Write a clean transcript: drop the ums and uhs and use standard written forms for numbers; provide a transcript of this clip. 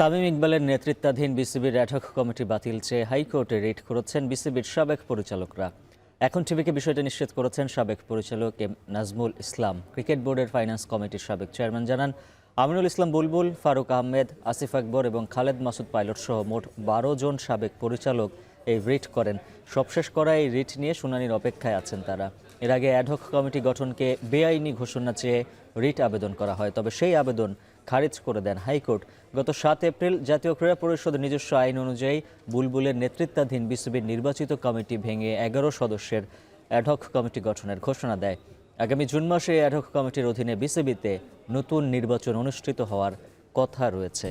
তামিম ইকবালের নেতৃত্বাধীন বিসিবির অ্যাডহক কমিটি বাতিল চেয়ে হাইকোর্টে রিট করেছেন বিসিবির সাবেক পরিচালকরা। এখন টিভিকে বিষয়টি নিশ্চিত করেছেন সাবেক পরিচালক এম নাজমুল ইসলাম। ক্রিকেট বোর্ডের ফাইন্যান্স কমিটির সাবেক চেয়ারম্যান জানান, আমিনুল ইসলাম বুলবুল, ফারুক আহমেদ, আসিফ আকবর এবং খালেদ মাসুদ পাইলট সহ মোট 12 জন সাবেক পরিচালক এই রিট করেন। সবশেষ করা এই রিট নিয়ে শুনানির অপেক্ষায় আছেন তারা। এর আগে অ্যাডহক কমিটি গঠনকে বেআইনি ঘোষণা চেয়ে রিট আবেদন করা হয়, তবে সেই আবেদন খারিজ করে দেন হাইকোর্ট। গত 7 এপ্রিল জাতীয় ক্রীড়া পরিষদ নিজস্ব আইন অনুযায়ী বুলবুলের নেতৃত্বাধীন বিসিবির নির্বাচিত কমিটি ভেঙে 11 সদস্যের অ্যাডহক কমিটি গঠনের ঘোষণা দেয়। আগামী জুন মাসে অ্যাডহক কমিটির অধীনে বিসিবিতে নতুন নির্বাচন অনুষ্ঠিত হওয়ার কথা রয়েছে।